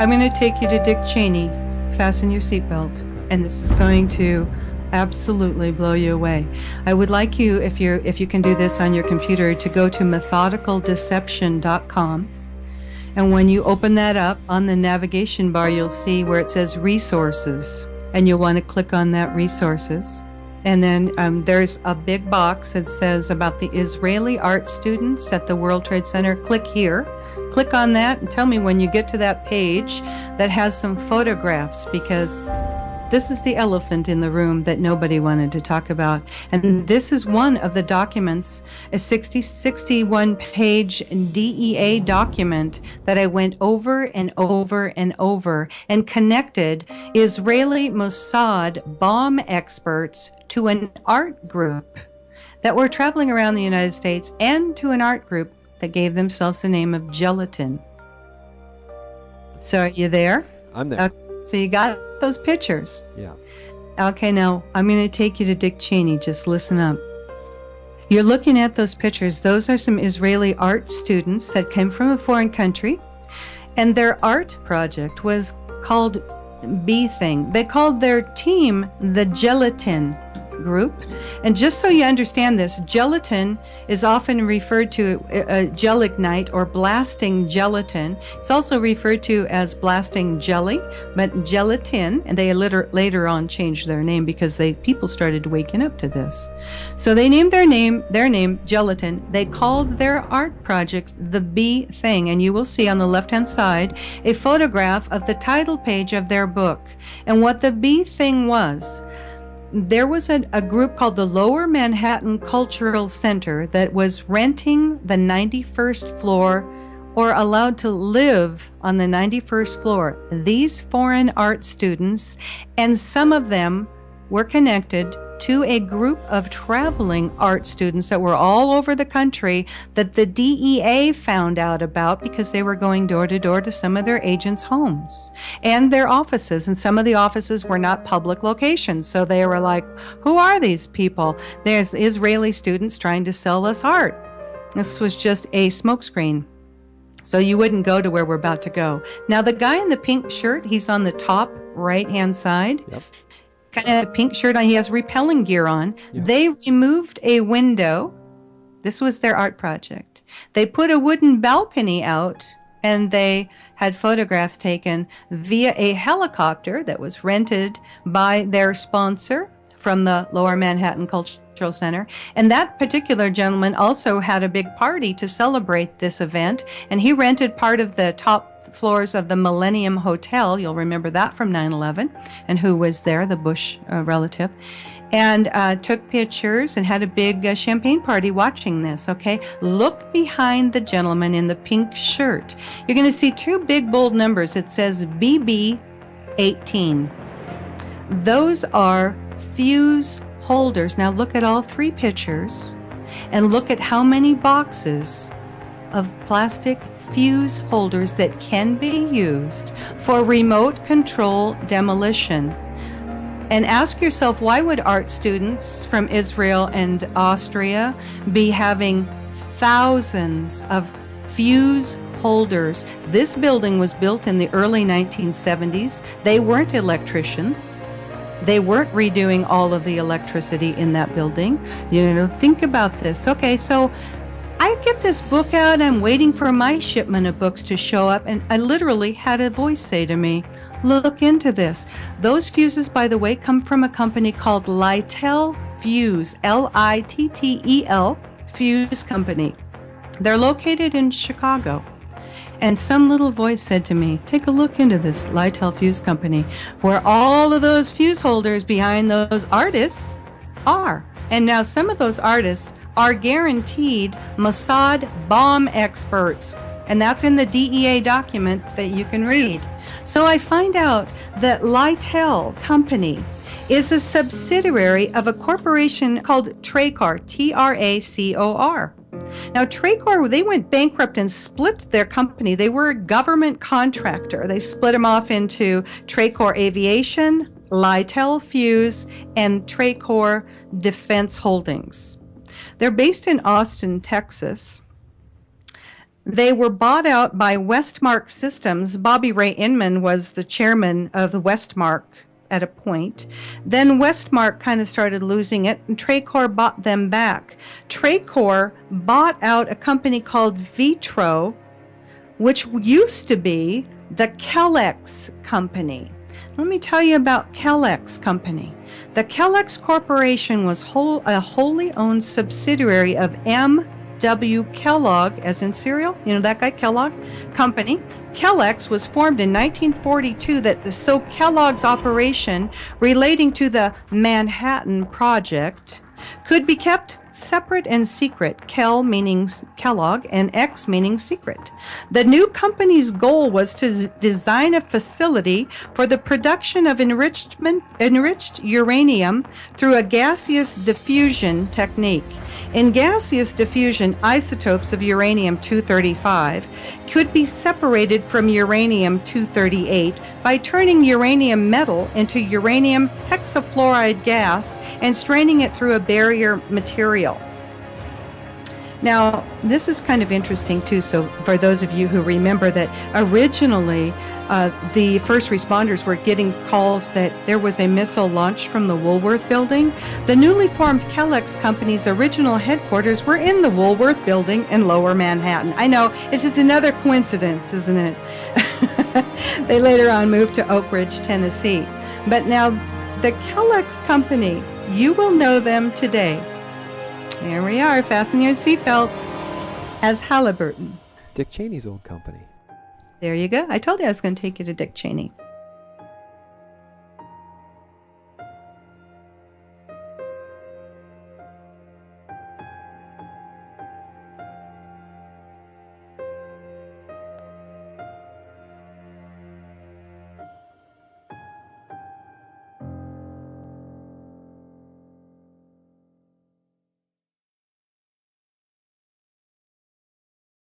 I'm going to take you to Dick Cheney. Fasten your seatbelt. And this is going to absolutely blow you away. I would like you, if you can do this on your computer, to go to methodicaldeception.com. And when you open that up, on the navigation bar, you'll see where it says resources. And you'll want to click on that resources. And then there's a big box that says about the Israeli art students at the World Trade Center. Click here. Click on that and tell me when you get to that page that has some photographs, because this is the elephant in the room that nobody wanted to talk about. And this is one of the documents, a 61-page DEA document that I went over and over and over and connected Israeli Mossad bomb experts to an art group that were traveling around the United States, and to an art group that gave themselves the name of Gelatin. So are you there? I'm there. Okay, so you got those pictures? Yeah. Okay, now I'm going to take you to Dick Cheney. Just listen up. You're looking at those pictures. Those are some Israeli art students that came from a foreign country, and their art project was called B Thing. They called their team the Gelatin Group. And just so you understand this, gelatin is often referred to gelignite or blasting gelatin. It's also referred to as blasting jelly, but gelatin, and they later on changed their name because people started waking up to this. So they named their name Gelatin. They called their art project the B Thing, and you will see on the left-hand side a photograph of the title page of their book. And what the B Thing was, there was a group called the Lower Manhattan Cultural Center that was renting the 91st floor, or allowed to live on the 91st floor. These foreign art students, and some of them were connected to a group of traveling art students that were all over the country that the DEA found out about because they were going door to door to some of their agents' homes and their offices. And some of the offices were not public locations. So they were like, who are these people? There's Israeli students trying to sell us art. This was just a smokescreen. So you wouldn't go to where we're about to go. Now, the guy in the pink shirt, he's on the top right-hand side. Yep. Kind of pink shirt on. He has repelling gear on. Yeah. They removed a window. This was their art project. They put a wooden balcony out, and they had photographs taken via a helicopter that was rented by their sponsor from the Lower Manhattan Cultural Center. And that particular gentleman also had a big party to celebrate this event, and he rented part of the top floors of the Millennium Hotel. You'll remember that from 9/11, and who was there, the Bush relative, and took pictures and had a big champagne party watching this. Okay, look behind the gentleman in the pink shirt. You're going to see two big bold numbers. It says BB18. Those are fuse holders. Now look at all three pictures and look at how many boxes of plastic fuse holders that can be used for remote control demolition. And ask yourself, why would art students from Israel and Austria be having thousands of fuse holders? This building was built in the early 1970s. They weren't electricians. They weren't redoing all of the electricity in that building. You know, think about this. Okay, so I get this book out, I'm waiting for my shipment of books to show up, and I literally had a voice say to me, look into this. Those fuses, by the way, come from a company called Littel Fuse, Littel Fuse Company. They're located in Chicago. And some little voice said to me, take a look into this Littel Fuse Company, where all of those fuse holders behind those artists are. And now some of those artists are guaranteed Mossad bomb experts. And that's in the DEA document that you can read. So I find out that Littel Company is a subsidiary of a corporation called Tracor, Tracor. Now, Tracor, they went bankrupt and split their company. They were a government contractor. They split them off into Tracor Aviation, Littel Fuse, and Tracor Defense Holdings. They're based in Austin, Texas. They were bought out by Westmark Systems. Bobby Ray Inman was the chairman of the Westmark at a point. Then Westmark kind of started losing it, and Tracor bought them back. Tracor bought out a company called Vitro, which used to be the Kellex Company. Let me tell you about Kellex Company. The Kellex Corporation was a wholly owned subsidiary of M.W. Kellogg, as in cereal, you know that guy, Kellogg Company. Kellex was formed in 1942 so Kellogg's operation relating to the Manhattan Project could be kept separate and secret, Kel meaning Kellogg and X meaning secret. The new company's goal was to design a facility for the production of enriched uranium through a gaseous diffusion technique. In gaseous diffusion, isotopes of uranium-235 could be separated from uranium-238 by turning uranium metal into uranium hexafluoride gas and straining it through a barrier material. Now, this is kind of interesting too. So for those of you who remember that originally the first responders were getting calls that there was a missile launched from the Woolworth building. The newly formed Kellex Company's original headquarters were in the Woolworth building in Lower Manhattan. I know, it's just another coincidence, isn't it? They later on moved to Oak Ridge, Tennessee. But now the Kellex Company, you will know them today. Here we are, fasten your seatbelts, as Halliburton. Dick Cheney's old company. There you go. I told you I was going to take you to Dick Cheney.